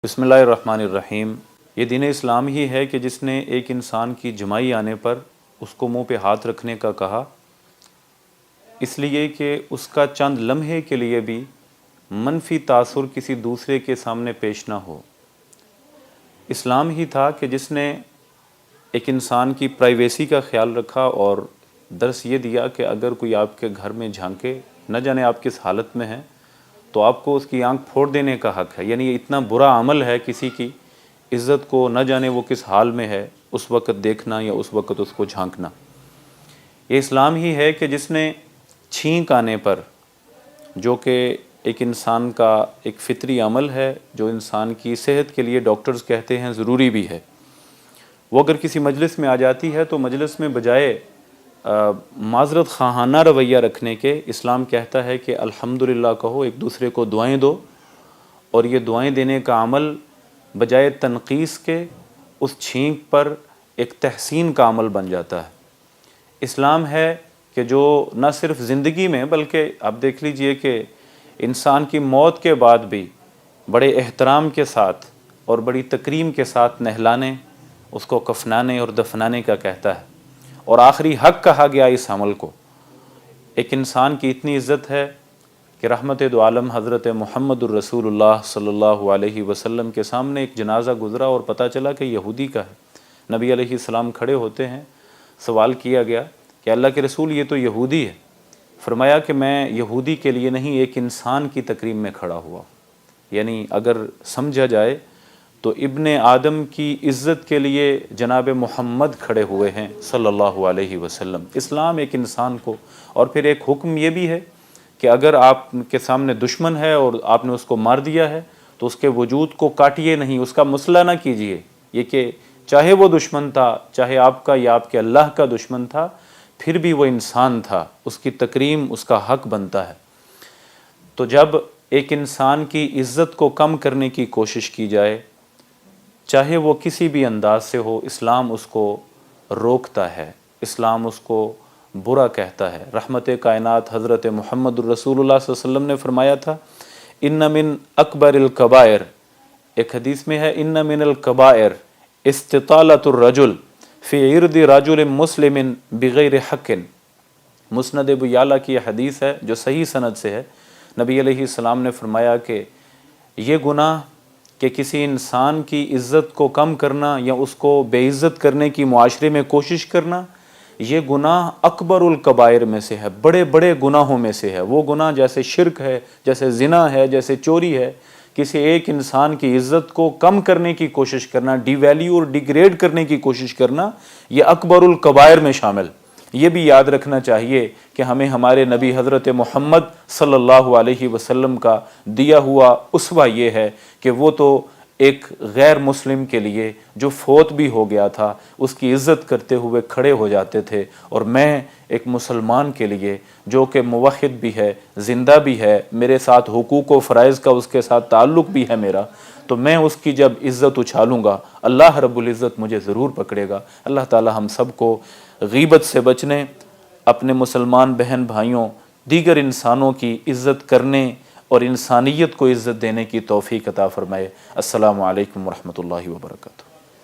بسم اللہ الرحمن الرحیم۔ یہ دین اسلام ہی ہے کہ جس نے ایک انسان کی جمائی آنے پر اس کو منہ پہ ہاتھ رکھنے کا کہا، اس لیے کہ اس کا چند لمحے کے لیے بھی منفی تاثر کسی دوسرے کے سامنے پیش نہ ہو۔ اسلام ہی تھا کہ جس نے ایک انسان کی پرائیویسی کا خیال رکھا اور درس یہ دیا کہ اگر کوئی آپ کے گھر میں جھانکے، نہ جانے آپ کس حالت میں ہیں، تو آپ کو اس کی آنکھ پھوڑ دینے کا حق ہے۔ یعنی یہ اتنا برا عمل ہے کسی کی عزت کو، نہ جانے وہ کس حال میں ہے، اس وقت دیکھنا یا اس وقت اس کو جھانکنا۔ یہ اسلام ہی ہے کہ جس نے چھینک آنے پر، جو کہ ایک انسان کا ایک فطری عمل ہے، جو انسان کی صحت کے لیے ڈاکٹرز کہتے ہیں ضروری بھی ہے، وہ اگر کسی مجلس میں آ جاتی ہے تو مجلس میں بجائے معذرت خواہانہ رویہ رکھنے کے، اسلام کہتا ہے کہ الحمدللہ کہو، ایک دوسرے کو دعائیں دو، اور یہ دعائیں دینے کا عمل بجائے تنقیص کے اس چھینک پر ایک تحسین کا عمل بن جاتا ہے۔ اسلام ہے کہ جو نہ صرف زندگی میں بلکہ آپ دیکھ لیجئے کہ انسان کی موت کے بعد بھی بڑے احترام کے ساتھ اور بڑی تکریم کے ساتھ نہلانے، اس کو کفنانے اور دفنانے کا کہتا ہے، اور آخری حق کہا گیا اس عمل کو۔ ایک انسان کی اتنی عزت ہے کہ رحمت دو عالم حضرت محمد الرسول اللہ صلی اللہ علیہ وسلم کے سامنے ایک جنازہ گزرا اور پتہ چلا کہ یہودی کا ہے۔ نبی علیہ السلام کھڑے ہوتے ہیں، سوال کیا گیا کہ اللہ کے رسول یہ تو یہودی ہے۔ فرمایا کہ میں یہودی کے لیے نہیں، ایک انسان کی تکریم میں کھڑا ہوا۔ یعنی اگر سمجھا جائے تو ابن آدم کی عزت کے لیے جناب محمد کھڑے ہوئے ہیں صلی اللہ علیہ وسلم۔ اسلام ایک انسان کو، اور پھر ایک حکم یہ بھی ہے کہ اگر آپ کے سامنے دشمن ہے اور آپ نے اس کو مار دیا ہے تو اس کے وجود کو کاٹیے نہیں، اس کا مسئلہ نہ کیجیے۔ یہ کہ چاہے وہ دشمن تھا، چاہے آپ کا یا آپ کے اللہ کا دشمن تھا، پھر بھی وہ انسان تھا، اس کی تکریم اس کا حق بنتا ہے۔ تو جب ایک انسان کی عزت کو کم کرنے کی کوشش کی جائے، چاہے وہ کسی بھی انداز سے ہو، اسلام اس کو روکتا ہے، اسلام اس کو برا کہتا ہے۔ رحمت کائنات حضرت محمد الرسول اللہ صلی اللہ علیہ وسلم نے فرمایا تھا، ان من اکبر الکبائر، ایک حدیث میں ہے ان من الکبائر استطالۃ الرجل فی عرض رجل مسلم بغیر حق۔ مسند ابو یعلا کی یہ حدیث ہے جو صحیح سند سے ہے۔ نبی علیہ السلام نے فرمایا کہ یہ گناہ کہ کسی انسان کی عزت کو کم کرنا یا اس کو بے عزت کرنے کی معاشرے میں کوشش کرنا، یہ گناہ اکبر الکبائر میں سے ہے، بڑے بڑے گناہوں میں سے ہے۔ وہ گناہ جیسے شرک ہے، جیسے زنا ہے، جیسے چوری ہے، کسی ایک انسان کی عزت کو کم کرنے کی کوشش کرنا، ڈی ویلیو اور ڈیگریڈ کرنے کی کوشش کرنا، یہ اکبر الکبائر میں شامل۔ یہ بھی یاد رکھنا چاہیے کہ ہمیں ہمارے نبی حضرت محمد صلی اللہ علیہ وسلم کا دیا ہوا اسوہ یہ ہے کہ وہ تو ایک غیر مسلم کے لیے جو فوت بھی ہو گیا تھا، اس کی عزت کرتے ہوئے کھڑے ہو جاتے تھے، اور میں ایک مسلمان کے لیے جو کہ موحد بھی ہے، زندہ بھی ہے، میرے ساتھ حقوق و فرائض کا اس کے ساتھ تعلق بھی ہے میرا، تو میں اس کی جب عزت اچھالوں گا، اللہ رب العزت مجھے ضرور پکڑے گا۔ اللہ تعالی ہم سب کو غیبت سے بچنے، اپنے مسلمان بہن بھائیوں، دیگر انسانوں کی عزت کرنے اور انسانیت کو عزت دینے کی توفیق عطا فرمائے۔ السلام علیکم ورحمۃ اللہ وبرکاتہ۔